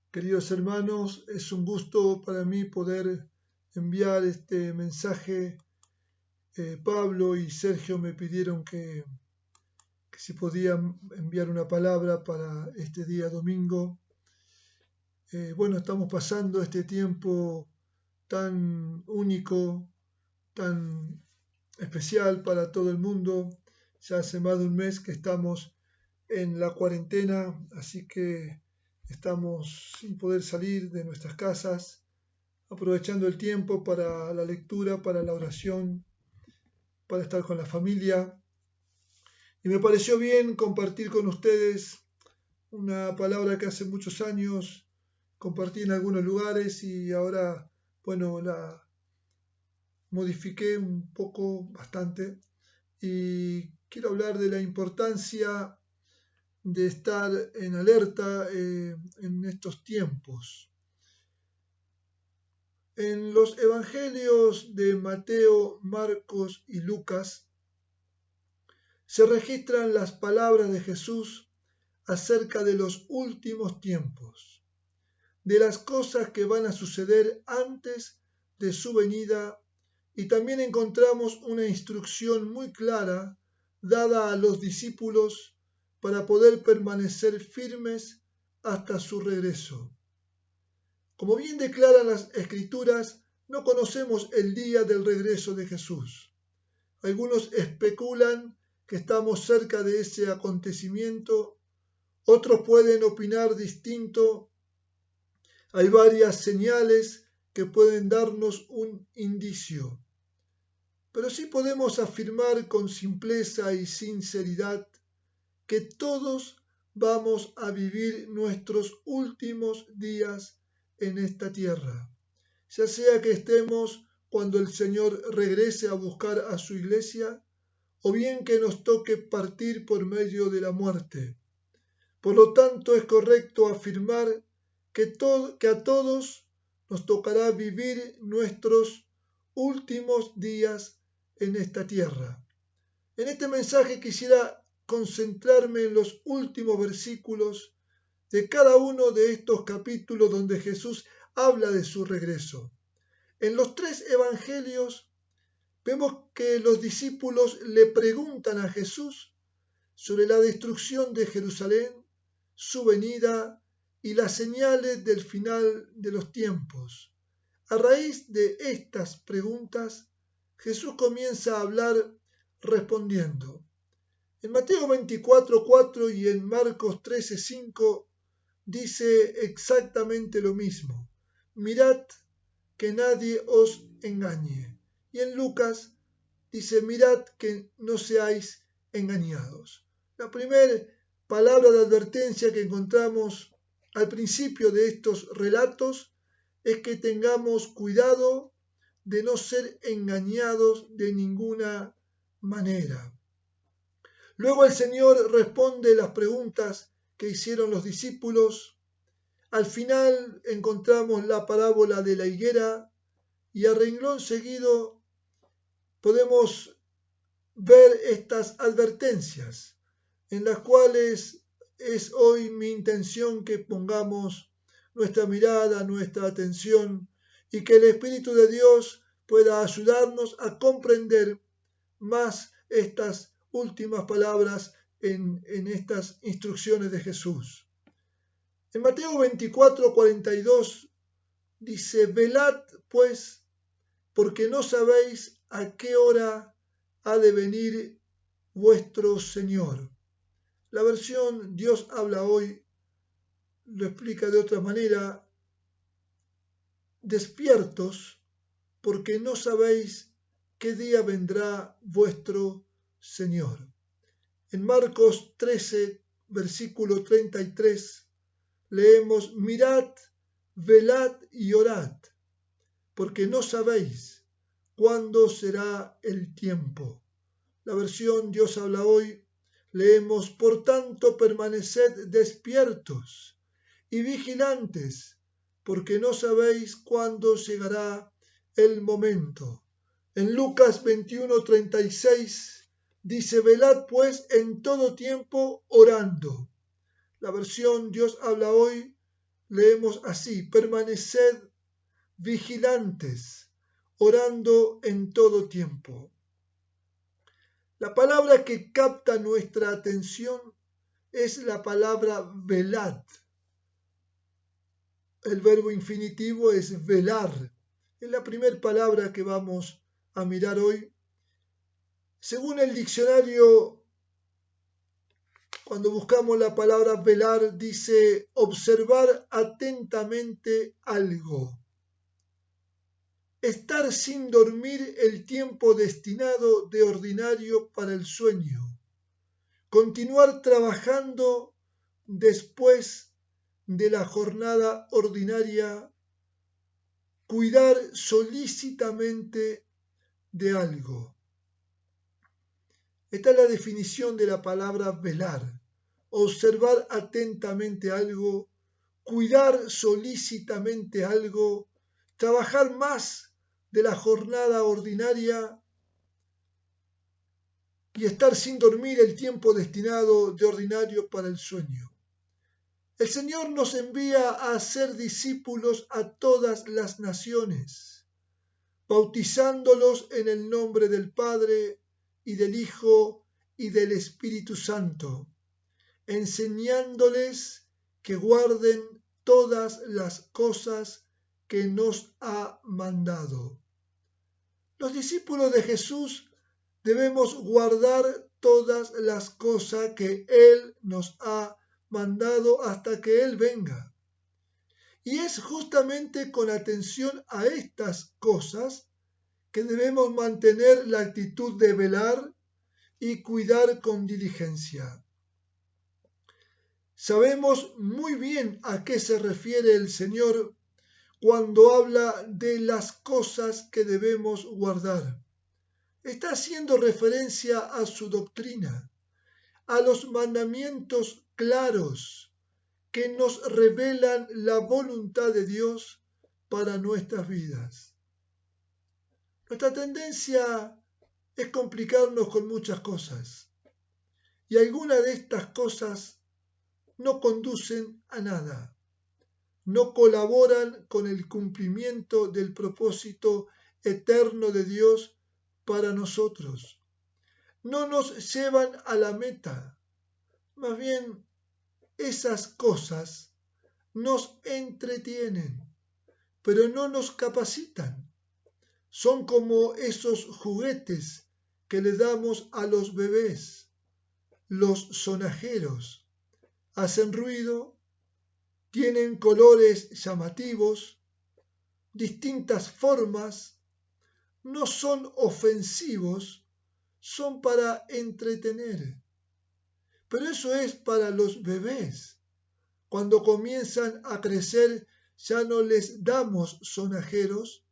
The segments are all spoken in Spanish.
Queridos hermanos, es un gusto para mí poder enviar este mensaje. Pablo y Sergio me pidieron que si podían enviar una palabra para este día domingo. Bueno, estamos pasando este tiempo tan único, tan especial para todo el mundo. Ya hace más de un mes que estamos en la cuarentena, así que estamos sin poder salir de nuestras casas, aprovechando el tiempo para la lectura, para la oración, para estar con la familia. Y me pareció bien compartir con ustedes una palabra que hace muchos años compartí en algunos lugares y ahora, bueno, la modifiqué un poco, bastante, y quiero hablar de la importancia de estar en alerta en estos tiempos. En los evangelios de Mateo, Marcos y Lucas se registran las palabras de Jesús acerca de los últimos tiempos, de las cosas que van a suceder antes de su venida, y también encontramos una instrucción muy clara dada a los discípulos para poder permanecer firmes hasta su regreso. Como bien declaran las Escrituras, no conocemos el día del regreso de Jesús. Algunos especulan que estamos cerca de ese acontecimiento, otros pueden opinar distinto. Hay varias señales que pueden darnos un indicio. Pero sí podemos afirmar con simpleza y sinceridad que todos vamos a vivir nuestros últimos días en esta tierra, ya sea que estemos cuando el Señor regrese a buscar a su iglesia, o bien que nos toque partir por medio de la muerte. Por lo tanto, es correcto afirmar que a todos nos tocará vivir nuestros últimos días en esta tierra. En este mensaje quisiera concentrarme en los últimos versículos de cada uno de estos capítulos donde Jesús habla de su regreso. En los tres evangelios vemos que los discípulos le preguntan a Jesús sobre la destrucción de Jerusalén, su venida y las señales del final de los tiempos. A raíz de estas preguntas, Jesús comienza a hablar respondiendo. En Mateo 24:4 y en Marcos 13:5 dice exactamente lo mismo. Mirad que nadie os engañe. Y en Lucas dice, mirad que no seáis engañados. La primera palabra de advertencia que encontramos al principio de estos relatos es que tengamos cuidado de no ser engañados de ninguna manera. Luego el Señor responde las preguntas que hicieron los discípulos. Al final encontramos la parábola de la higuera y a renglón seguido podemos ver estas advertencias en las cuales es hoy mi intención que pongamos nuestra mirada, nuestra atención, y que el Espíritu de Dios pueda ayudarnos a comprender más estas últimas palabras en estas instrucciones de Jesús. En Mateo 24:42 dice, velad pues, porque no sabéis a qué hora ha de venir vuestro Señor. La versión Dios habla hoy lo explica de otra manera, despiertos, porque no sabéis qué día vendrá vuestro Señor. En Marcos 13, versículo 33, leemos, mirad, velad y orad, porque no sabéis cuándo será el tiempo. La versión Dios habla hoy, leemos, por tanto permaneced despiertos y vigilantes, porque no sabéis cuándo llegará el momento. En Lucas 21:36 dice, velad pues en todo tiempo orando. La versión Dios habla hoy leemos así: permaneced vigilantes, orando en todo tiempo. La palabra que capta nuestra atención es la palabra velad. El verbo infinitivo es velar. Es la primera palabra que vamos a mirar hoy. Según el diccionario, cuando buscamos la palabra velar, dice observar atentamente algo. Estar sin dormir el tiempo destinado de ordinario para el sueño. Continuar trabajando después de la jornada ordinaria. Cuidar solícitamente de algo. Esta es la definición de la palabra velar. Observar atentamente algo, cuidar solícitamente algo, trabajar más de la jornada ordinaria y estar sin dormir el tiempo destinado de ordinario para el sueño. El Señor nos envía a ser discípulos a todas las naciones, bautizándolos en el nombre del Padre y del Hijo y del Espíritu Santo, enseñándoles que guarden todas las cosas que nos ha mandado. Los discípulos de Jesús debemos guardar todas las cosas que Él nos ha mandado hasta que Él venga. Y es justamente con atención a estas cosas que debemos mantener la actitud de velar y cuidar con diligencia. Sabemos muy bien a qué se refiere el Señor cuando habla de las cosas que debemos guardar. Está haciendo referencia a su doctrina, a los mandamientos claros que nos revelan la voluntad de Dios para nuestras vidas. Nuestra tendencia es complicarnos con muchas cosas, y algunas de estas cosas no conducen a nada, no colaboran con el cumplimiento del propósito eterno de Dios para nosotros, no nos llevan a la meta, más bien esas cosas nos entretienen, pero no nos capacitan. Son como esos juguetes que le damos a los bebés, los sonajeros. Hacen ruido, tienen colores llamativos, distintas formas, no son ofensivos, son para entretener. Pero eso es para los bebés. Cuando comienzan a crecer, ya no les damos sonajeros,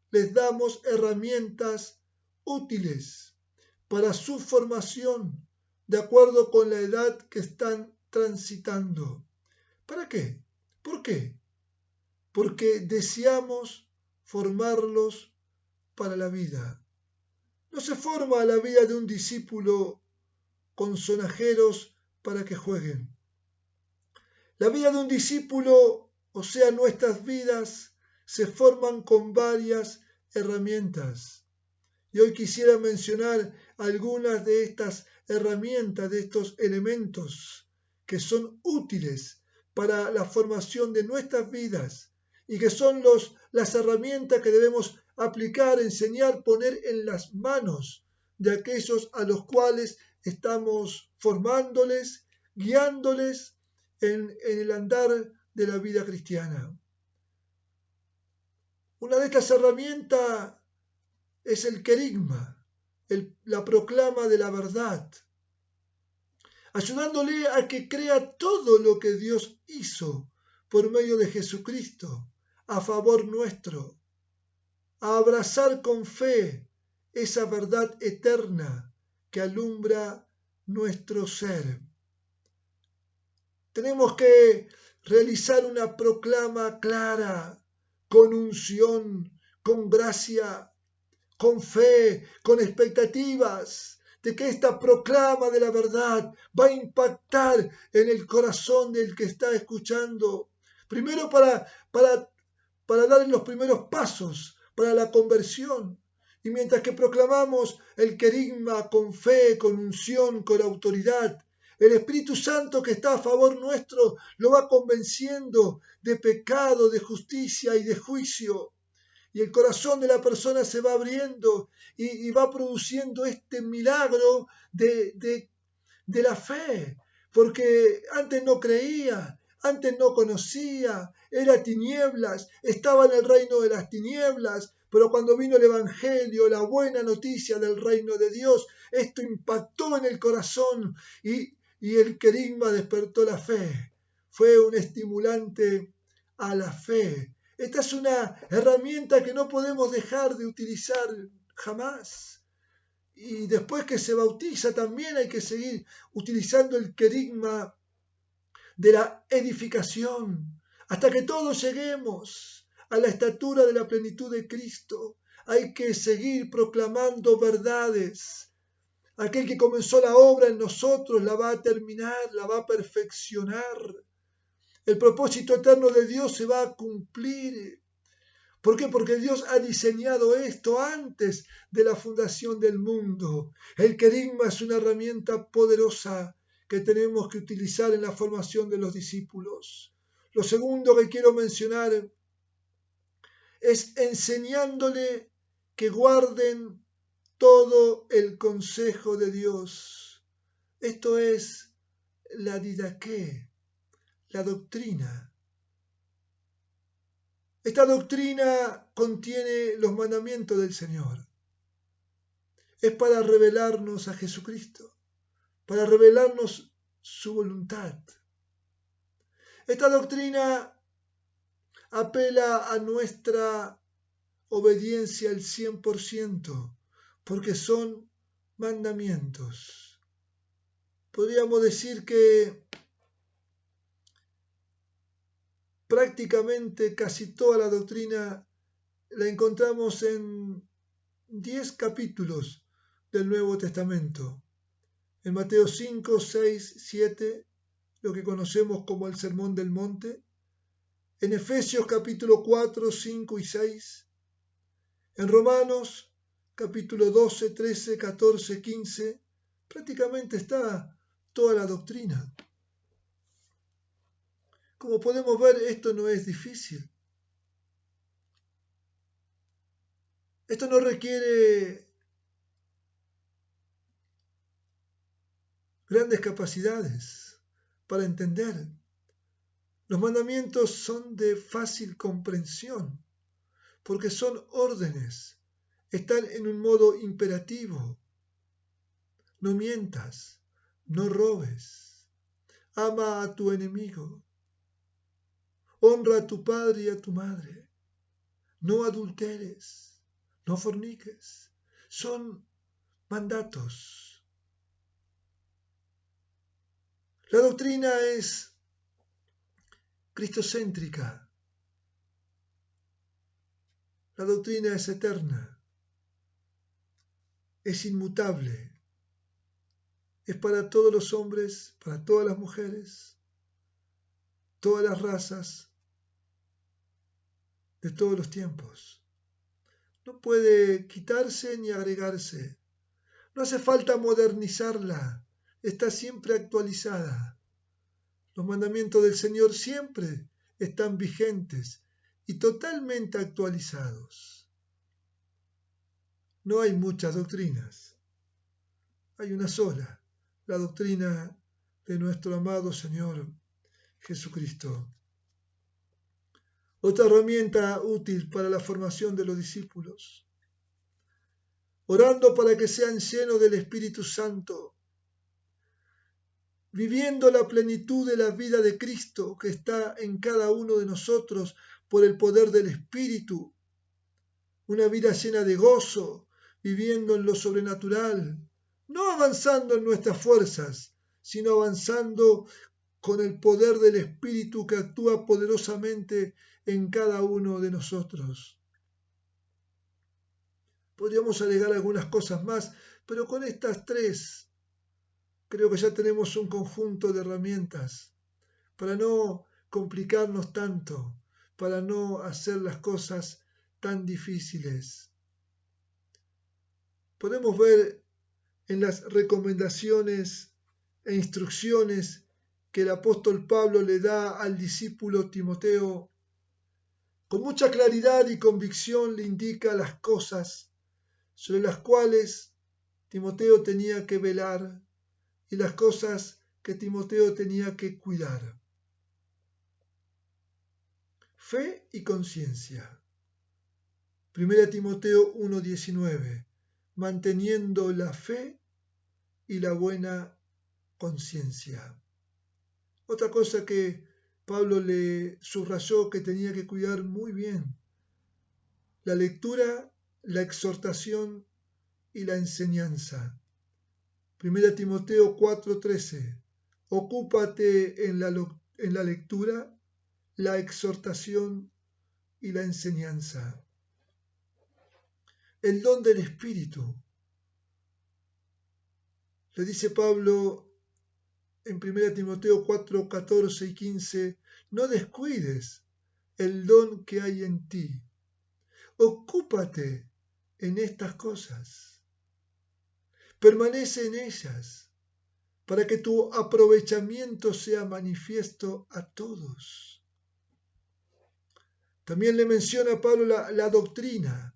les damos herramientas útiles para su formación, de acuerdo con la edad que están transitando. ¿Para qué? ¿Por qué? Porque deseamos formarlos para la vida. No se forma la vida de un discípulo con sonajeros para que jueguen. La vida de un discípulo, o sea, nuestras vidas, se forman con varias herramientas. Y hoy quisiera mencionar algunas de estas herramientas, de estos elementos que son útiles para la formación de nuestras vidas y que son las herramientas que debemos aplicar, enseñar, poner en las manos de aquellos a los cuales estamos formándoles, guiándoles en el andar de la vida cristiana. Una de estas herramientas es el querigma, la proclama de la verdad, ayudándole a que crea todo lo que Dios hizo por medio de Jesucristo a favor nuestro, a abrazar con fe esa verdad eterna que alumbra nuestro ser. Tenemos que realizar una proclama clara, con unción, con gracia, con fe, con expectativas de que esta proclama de la verdad va a impactar en el corazón del que está escuchando, Primero para dar los primeros pasos para la conversión. Y mientras que proclamamos el querigma con fe, con unción, con autoridad, el Espíritu Santo que está a favor nuestro lo va convenciendo de pecado, de justicia y de juicio. Y el corazón de la persona se va abriendo y va produciendo este milagro de la fe. Porque antes no creía, antes no conocía, era tinieblas, estaba en el reino de las tinieblas, pero cuando vino el Evangelio, la buena noticia del reino de Dios, esto impactó en el corazón y el querigma despertó la fe. Fue un estimulante a la fe. Esta es una herramienta que no podemos dejar de utilizar jamás. Y después que se bautiza también hay que seguir utilizando el querigma de la edificación, hasta que todos lleguemos a la estatura de la plenitud de Cristo. Hay que seguir proclamando verdades. Aquel que comenzó la obra en nosotros la va a terminar, la va a perfeccionar. El propósito eterno de Dios se va a cumplir. ¿Por qué? Porque Dios ha diseñado esto antes de la fundación del mundo. El querigma es una herramienta poderosa que tenemos que utilizar en la formación de los discípulos. Lo segundo que quiero mencionar es enseñándole que guarden todo el consejo de Dios. Esto es la didaqué, la doctrina. Esta doctrina contiene los mandamientos del Señor. Es para revelarnos a Jesucristo, para revelarnos su voluntad. Esta doctrina apela a nuestra obediencia al 100%, porque son mandamientos. Podríamos decir que prácticamente casi toda la doctrina la encontramos en 10 capítulos del Nuevo Testamento. En Mateo 5, 6, 7, lo que conocemos como el Sermón del Monte. En Efesios capítulo 4, 5 y 6. En Romanos capítulo 12, 13, 14, 15. Prácticamente está toda la doctrina. Como podemos ver, esto no es difícil. Esto no requiere grandes capacidades para entender. Los mandamientos son de fácil comprensión porque son órdenes, están en un modo imperativo. No mientas, no robes, ama a tu enemigo, honra a tu padre y a tu madre, no adulteres, no forniques. Son mandatos. La doctrina es cristocéntrica. La doctrina es eterna, es inmutable, es para todos los hombres, para todas las mujeres, todas las razas, de todos los tiempos. No puede quitarse ni agregarse. No hace falta modernizarla, está siempre actualizada. Los mandamientos del Señor siempre están vigentes y totalmente actualizados. No hay muchas doctrinas, hay una sola, la doctrina de nuestro amado Señor Jesucristo. Otra herramienta útil para la formación de los discípulos, orando para que sean llenos del Espíritu Santo, viviendo la plenitud de la vida de Cristo que está en cada uno de nosotros por el poder del Espíritu, una vida llena de gozo, viviendo en lo sobrenatural, no avanzando en nuestras fuerzas, sino avanzando con el poder del Espíritu que actúa poderosamente en cada uno de nosotros. Podríamos agregar algunas cosas más, pero con estas tres creo que ya tenemos un conjunto de herramientas para no complicarnos tanto, para no hacer las cosas tan difíciles. Podemos ver en las recomendaciones e instrucciones que el apóstol Pablo le da al discípulo Timoteo, con mucha claridad y convicción le indica las cosas sobre las cuales Timoteo tenía que velar y las cosas que Timoteo tenía que cuidar. Fe y conciencia. 1 Timoteo 1:19, manteniendo la fe y la buena conciencia. Otra cosa que Pablo le subrayó que tenía que cuidar muy bien: la lectura, la exhortación y la enseñanza. 1 Timoteo 4:13, ocúpate en la lectura, la exhortación y la enseñanza. El don del Espíritu. Le dice Pablo en 1 Timoteo 4, 14 y 15, no descuides el don que hay en ti. Ocúpate en estas cosas. Permanece en ellas para que tu aprovechamiento sea manifiesto a todos. También le menciona Pablo la doctrina.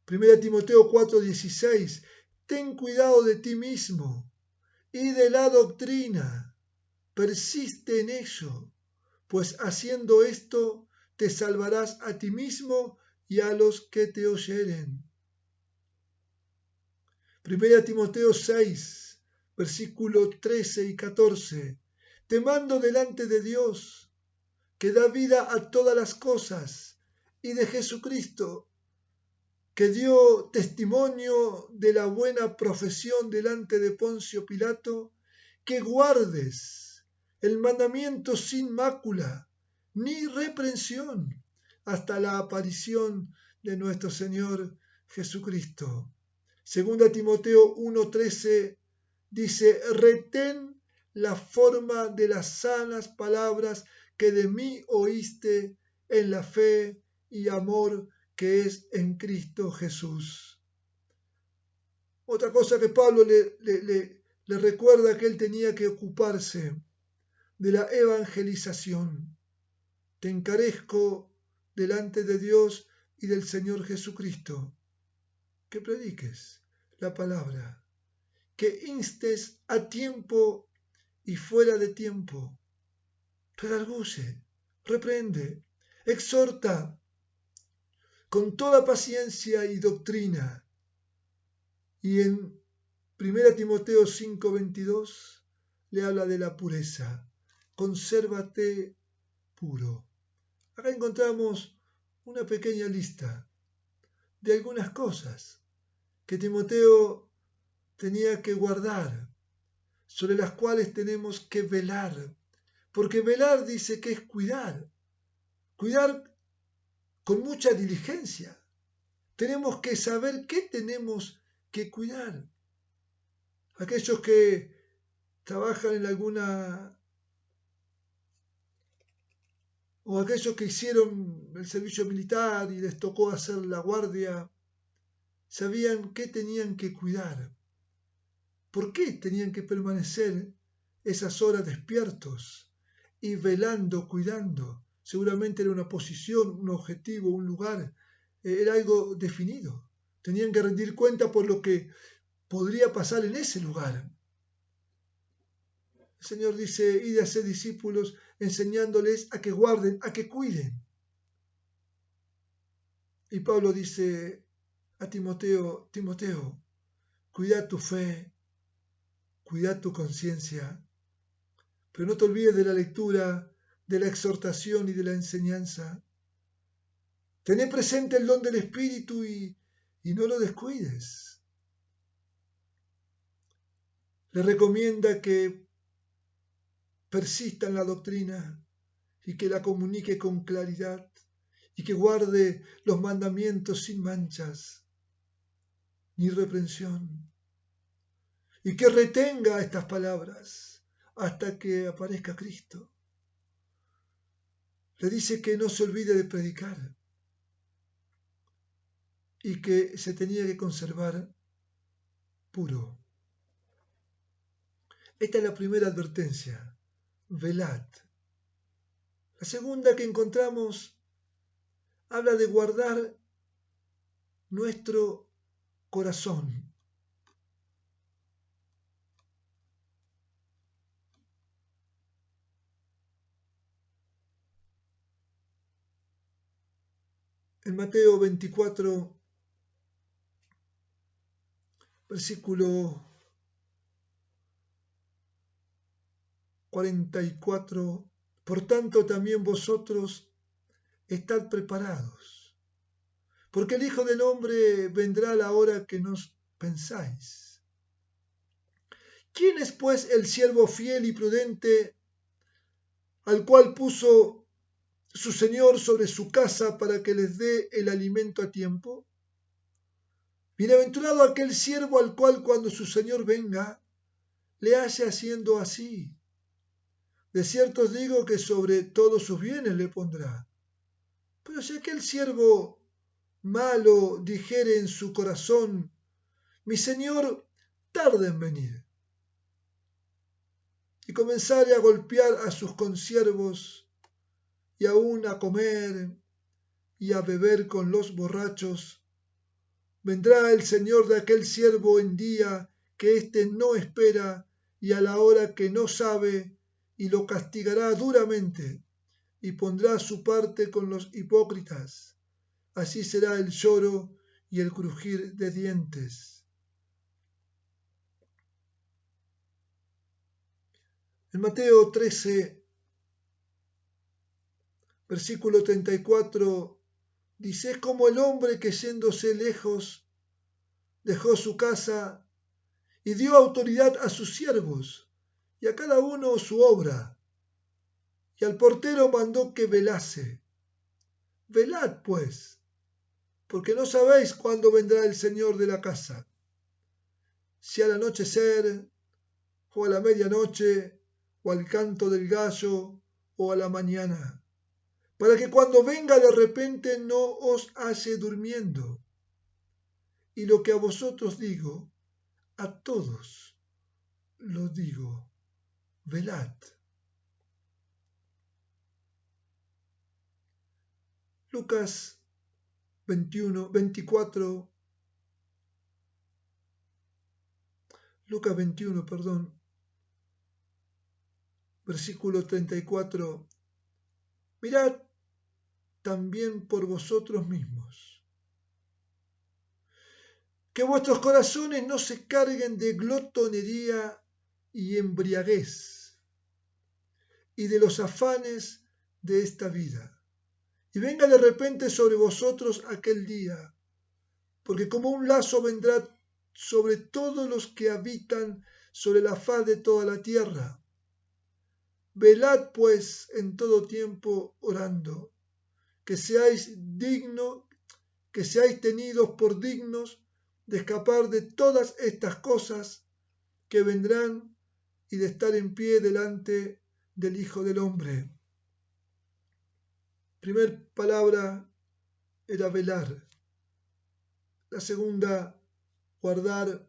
1 Timoteo 4:16, ten cuidado de ti mismo y de la doctrina, persiste en ello, pues haciendo esto te salvarás a ti mismo y a los que te oyeren. 1 Timoteo 6, versículos 13 y 14, te mando delante de Dios, que da vida a todas las cosas, y de Jesucristo, que dio testimonio de la buena profesión delante de Poncio Pilato, que guardes el mandamiento sin mácula ni reprensión hasta la aparición de nuestro Señor Jesucristo. 2 Timoteo 1:13 dice, retén la forma de las sanas palabras que de mí oíste en la fe y amor que es en Cristo Jesús. Otra cosa que Pablo le recuerda, que él tenía que ocuparse de la evangelización. Te encarezco delante de Dios y del Señor Jesucristo, que prediques la palabra, que instes a tiempo y fuera de tiempo, redarguye, reprende, exhorta con toda paciencia y doctrina. Y en 1 Timoteo 5:22 le habla de la pureza. Consérvate puro. Acá encontramos una pequeña lista de algunas cosas que Timoteo tenía que guardar, sobre las cuales tenemos que velar. Porque velar dice que es cuidar con mucha diligencia. Tenemos que saber qué tenemos que cuidar. Aquellos que trabajan en alguna, o aquellos que hicieron el servicio militar y les tocó hacer la guardia, sabían qué tenían que cuidar, por qué tenían que permanecer esas horas despiertos y velando, cuidando. Seguramente era una posición, un objetivo, un lugar, era algo definido. Tenían que rendir cuenta por lo que podría pasar en ese lugar. El Señor dice, id a ser discípulos, enseñándoles a que guarden, a que cuiden. Y Pablo dice a Timoteo, Timoteo, cuida tu fe, cuida tu conciencia, pero no te olvides de la lectura, de la exhortación y de la enseñanza. Tené presente el don del Espíritu y no lo descuides. Le recomienda que persista en la doctrina y que la comunique con claridad y que guarde los mandamientos sin manchas ni reprensión y que retenga estas palabras, hasta que aparezca Cristo. Le dice que no se olvide de predicar y que se tenía que conservar puro. Esta es la primera advertencia, velad. La segunda que encontramos habla de guardar nuestro corazón. En Mateo 24, versículo 44, por tanto también vosotros estad preparados, porque el Hijo del Hombre vendrá a la hora que no pensáis. ¿Quién es pues el siervo fiel y prudente al cual puso su Señor sobre su casa para que les dé el alimento a tiempo? Bienaventurado aquel siervo al cual cuando su Señor venga, le halle haciendo así. De cierto os digo que sobre todos sus bienes le pondrá. Pero si aquel siervo malo dijere en su corazón, mi Señor tarda en venir, y comenzare a golpear a sus consiervos, y aún a comer y a beber con los borrachos, vendrá el Señor de aquel siervo en día que éste no espera y a la hora que no sabe, y lo castigará duramente, y pondrá su parte con los hipócritas. Así será el lloro y el crujir de dientes. En Mateo 13, versículo 34, dice: es como el hombre que yéndose lejos dejó su casa y dio autoridad a sus siervos y a cada uno su obra, y al portero mandó que velase. Velad pues, porque no sabéis cuándo vendrá el Señor de la casa, si al anochecer, o a la medianoche, o al canto del gallo, o a la mañana, para que cuando venga de repente no os halle durmiendo. Y lo que a vosotros digo, a todos lo digo, velad. Lucas 21, versículo 34. Mirad también por vosotros mismos, que vuestros corazones no se carguen de glotonería y embriaguez y de los afanes de esta vida, y venga de repente sobre vosotros aquel día, porque como un lazo vendrá sobre todos los que habitan sobre la faz de toda la tierra. Velad pues en todo tiempo orando, que seáis tenidos por dignos de escapar de todas estas cosas que vendrán y de estar en pie delante del Hijo del Hombre. Primer palabra era velar. La segunda, guardar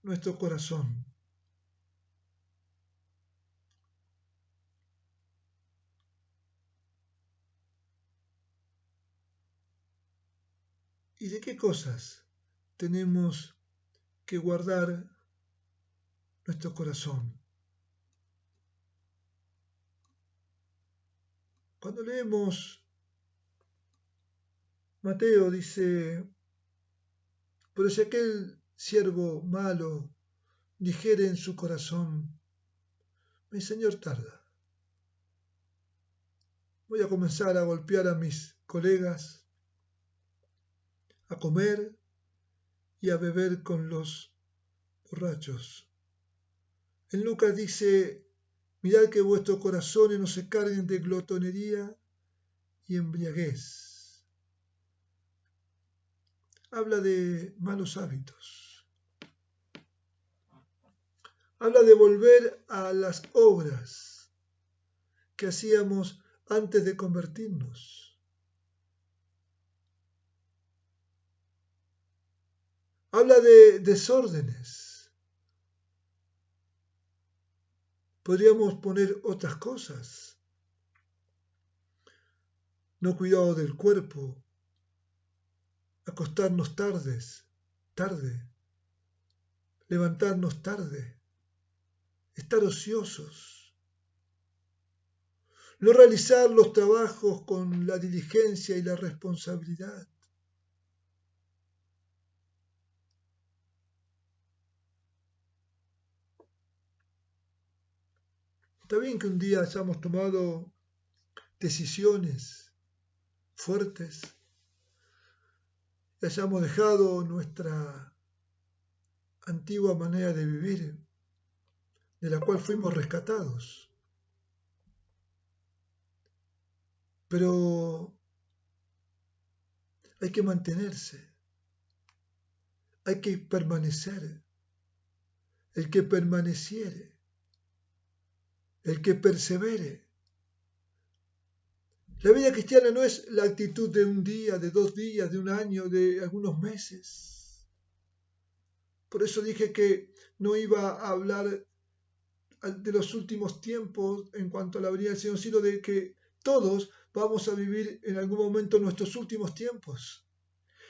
nuestro corazón. ¿Y de qué cosas tenemos que guardar nuestro corazón? Cuando leemos Mateo, dice: pero si aquel siervo malo dijere en su corazón, mi Señor tarda, voy a comenzar a golpear a mis colegas, a comer y a beber con los borrachos. En Lucas dice: mirad que vuestros corazones no se carguen de glotonería y embriaguez. Habla de malos hábitos. Habla de volver a las obras que hacíamos antes de convertirnos. Habla de desórdenes. Podríamos poner otras cosas. No cuidado del cuerpo, acostarnos tarde, levantarnos tarde, estar ociosos, no realizar los trabajos con la diligencia y la responsabilidad. Está bien que un día hayamos tomado decisiones fuertes y hayamos dejado nuestra antigua manera de vivir, de la cual fuimos rescatados. Pero hay que mantenerse, hay que permanecer. El que permaneciere, el que persevere. La vida cristiana no es la actitud de un día, de 2 días, de un año, de algunos meses. Por eso dije que no iba a hablar de los últimos tiempos en cuanto a la venida del Señor, sino de que todos vamos a vivir en algún momento nuestros últimos tiempos.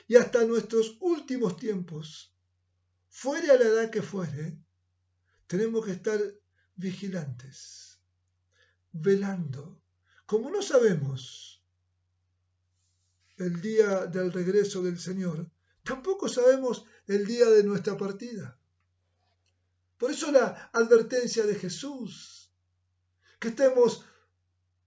Y hasta nuestros últimos tiempos, fuere a la edad que fuere, tenemos que estar vigilantes, velando. Como no sabemos el día del regreso del Señor, tampoco sabemos el día de nuestra partida. Por eso la advertencia de Jesús, que estemos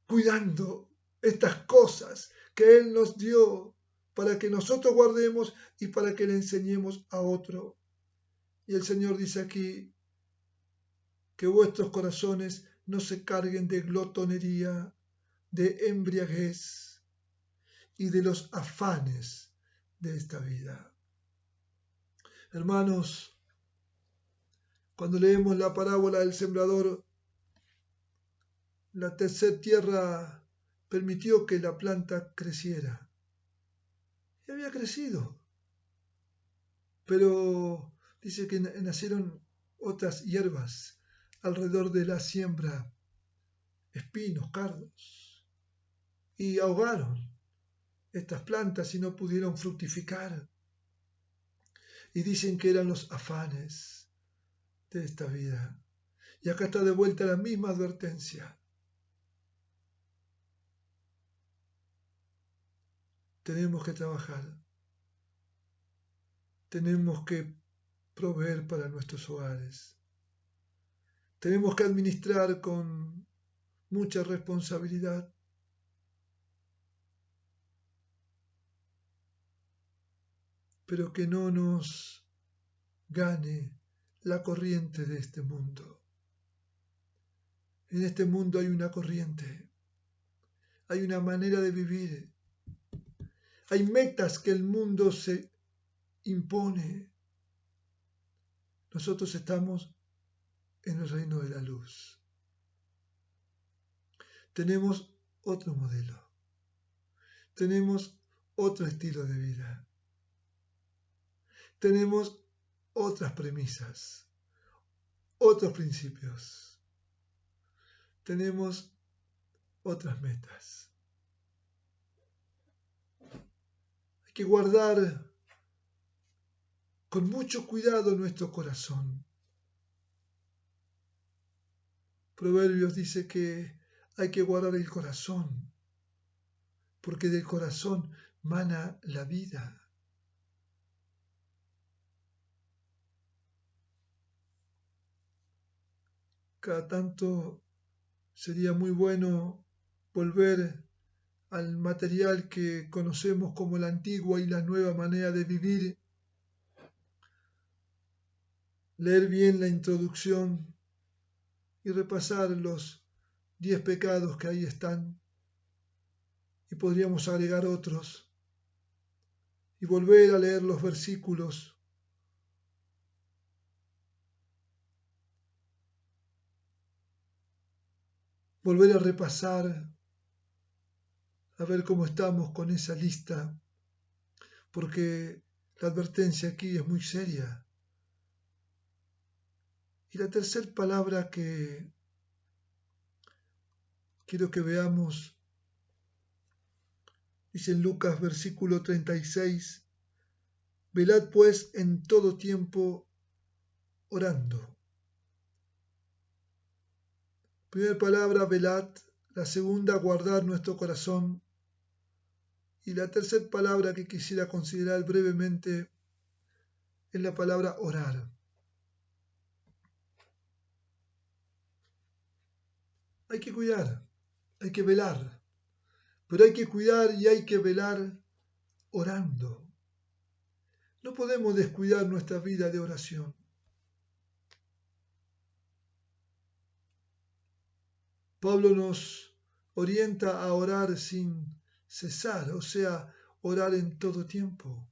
cuidando estas cosas que Él nos dio para que nosotros guardemos y para que le enseñemos a otro. Y el Señor dice aquí que vuestros corazones no se carguen de glotonería, de embriaguez y de los afanes de esta vida. Hermanos, cuando leemos la parábola del sembrador, la tercera tierra permitió que la planta creciera. Y había crecido. Pero dice que nacieron otras hierbas alrededor de la siembra, espinos, cardos, y ahogaron estas plantas y no pudieron fructificar. Y dicen que eran los afanes de esta vida. Y acá está de vuelta la misma advertencia. Tenemos que trabajar. Tenemos que proveer para nuestros hogares. Tenemos que administrar con mucha responsabilidad. Pero que no nos gane la corriente de este mundo. En este mundo hay una corriente, hay una manera de vivir, hay metas que el mundo se impone. Nosotros estamos en el reino de la luz. Tenemos otro modelo, tenemos otro estilo de vida, tenemos otras premisas, otros principios. Tenemos otras metas. Hay que guardar con mucho cuidado nuestro corazón. Proverbios dice que hay que guardar el corazón, porque del corazón mana la vida. Cada tanto sería muy bueno volver al material que conocemos como la antigua y la nueva manera de vivir, leer bien la introducción y repasar los 10 pecados que ahí están, y podríamos agregar otros, y volver a leer los versículos volver a repasar, a ver cómo estamos con esa lista, porque la advertencia aquí es muy seria. Y la tercera palabra que quiero que veamos dice en Lucas versículo 36, velad pues en todo tiempo orando. Primera palabra, velad. La segunda, guardar nuestro corazón. Y la tercera palabra que quisiera considerar brevemente es la palabra orar. Hay que cuidar, hay que velar, pero hay que cuidar y hay que velar orando. No podemos descuidar nuestra vida de oración. Pablo nos orienta a orar sin cesar, o sea, orar en todo tiempo.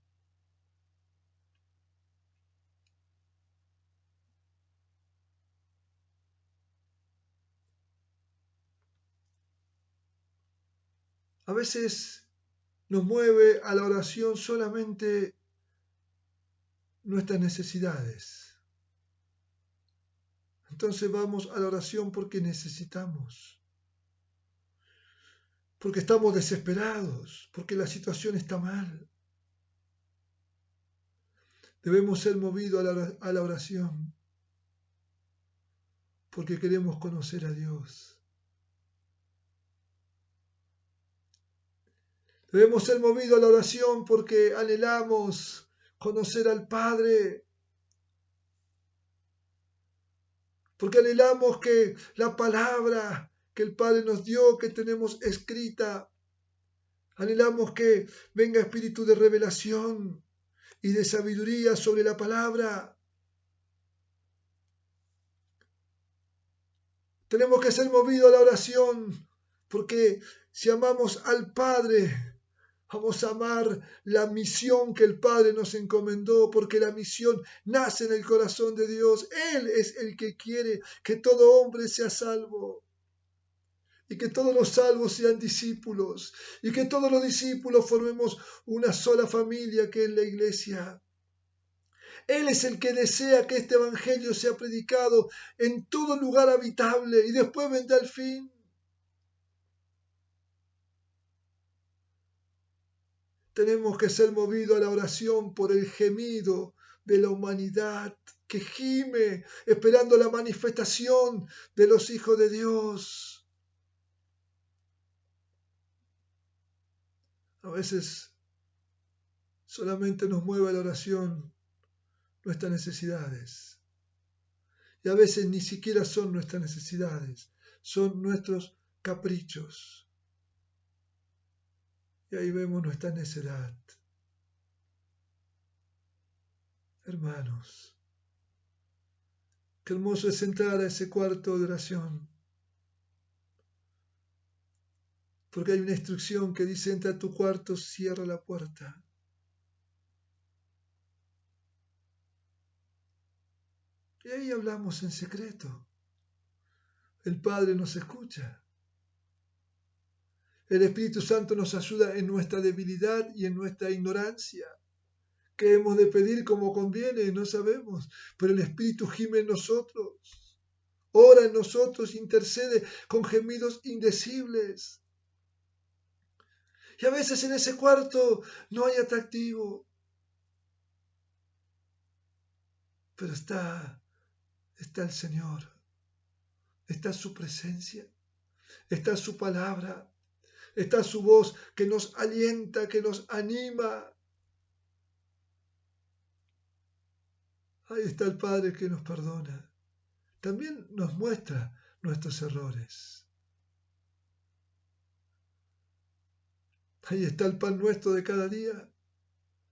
A veces nos mueve a la oración solamente nuestras necesidades. Entonces vamos a la oración porque necesitamos, porque estamos desesperados, porque la situación está mal. Debemos ser movidos a la oración porque queremos conocer a Dios. Debemos ser movidos a la oración porque anhelamos conocer al Padre, porque anhelamos que la palabra que el Padre nos dio, que tenemos escrita, anhelamos que venga espíritu de revelación y de sabiduría sobre la palabra. Tenemos que ser movidos a la oración, porque si amamos al Padre, vamos a amar la misión que el Padre nos encomendó, porque la misión nace en el corazón de Dios. Él es el que quiere que todo hombre sea salvo, y que todos los salvos sean discípulos, y que todos los discípulos formemos una sola familia que es la iglesia. Él es el que desea que este evangelio sea predicado en todo lugar habitable y después vendrá el fin. Tenemos que ser movidos a la oración por el gemido de la humanidad que gime esperando la manifestación de los hijos de Dios. A veces solamente nos mueve a la oración nuestras necesidades. Y a veces ni siquiera son nuestras necesidades, son nuestros caprichos. Y ahí vemos nuestra necedad. Hermanos, qué hermoso es entrar a ese cuarto de oración. Porque hay una instrucción que dice, entra a tu cuarto, cierra la puerta. Y ahí hablamos en secreto. El Padre nos escucha. El Espíritu Santo nos ayuda en nuestra debilidad y en nuestra ignorancia. ¿Qué hemos de pedir como conviene? No sabemos. Pero el Espíritu gime en nosotros. Ora en nosotros, intercede con gemidos indecibles. Y a veces en ese cuarto no hay atractivo. Pero está el Señor. Está su presencia. Está su palabra. Está su voz que nos alienta, que nos anima. Ahí está el Padre que nos perdona. También nos muestra nuestros errores. Ahí está el pan nuestro de cada día,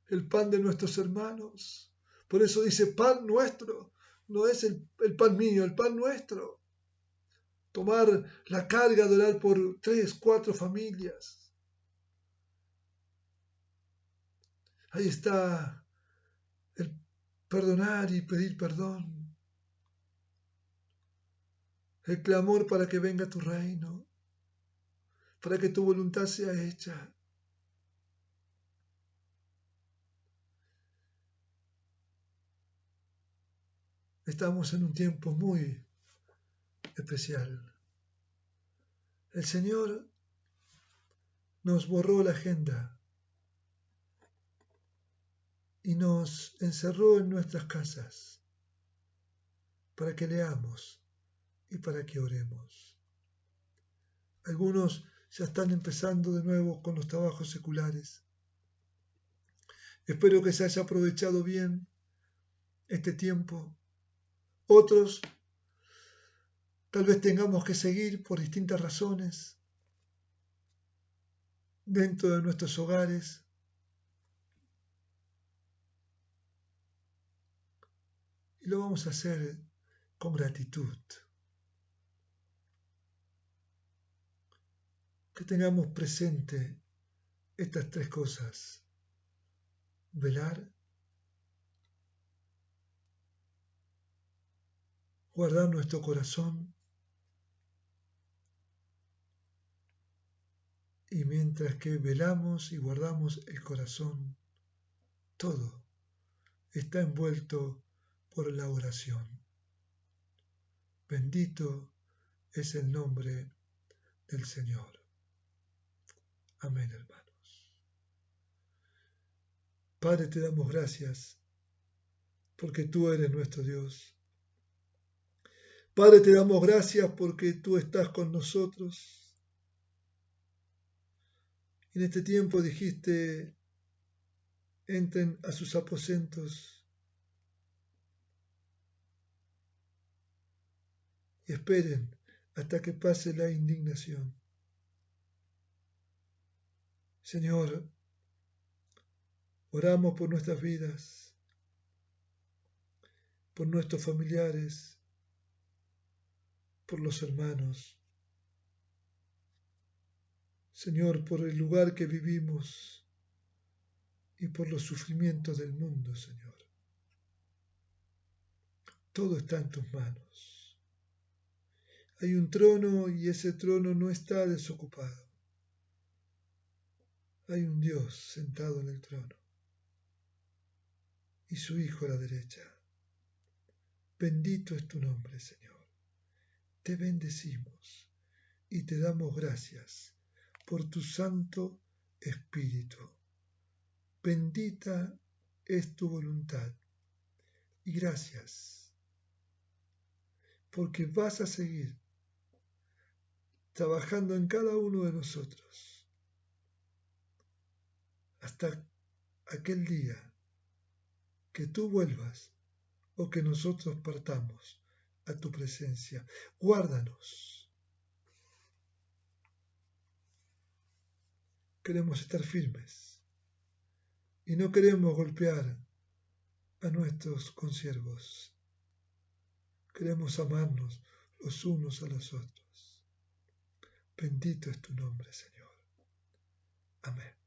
el pan de nuestros hermanos. Por eso dice pan nuestro, no es el pan mío, el pan nuestro. Tomar la carga de orar por 3, 4 familias. Ahí está el perdonar y pedir perdón. el clamor para que venga tu reino, para que tu voluntad sea hecha. Estamos en un tiempo muy especial. El Señor nos borró la agenda y nos encerró en nuestras casas para que leamos y para que oremos. Algunos ya están empezando de nuevo con los trabajos seculares. Espero que se haya aprovechado bien este tiempo. Otros tal vez tengamos que seguir por distintas razones dentro de nuestros hogares. Y lo vamos a hacer con gratitud. Que tengamos presente estas tres cosas: velar, guardar nuestro corazón, y mientras que velamos y guardamos el corazón, todo está envuelto por la oración. Bendito es el nombre del Señor. Amén, hermanos. Padre, te damos gracias porque tú eres nuestro Dios. Padre, te damos gracias porque tú estás con nosotros. En este tiempo dijiste, entren a sus aposentos y esperen hasta que pase la indignación. Señor, oramos por nuestras vidas, por nuestros familiares, por los hermanos. Señor, por el lugar que vivimos y por los sufrimientos del mundo, Señor. Todo está en tus manos. Hay un trono y ese trono no está desocupado. Hay un Dios sentado en el trono y su Hijo a la derecha. Bendito es tu nombre, Señor. Te bendecimos y te damos gracias por tu Santo Espíritu. Bendita es tu voluntad y gracias porque vas a seguir trabajando en cada uno de nosotros hasta aquel día que tú vuelvas o que nosotros partamos a tu presencia. Guárdanos. Queremos estar firmes y no queremos golpear a nuestros consiervos. Queremos amarnos los unos a los otros. Bendito es tu nombre, Señor. Amén.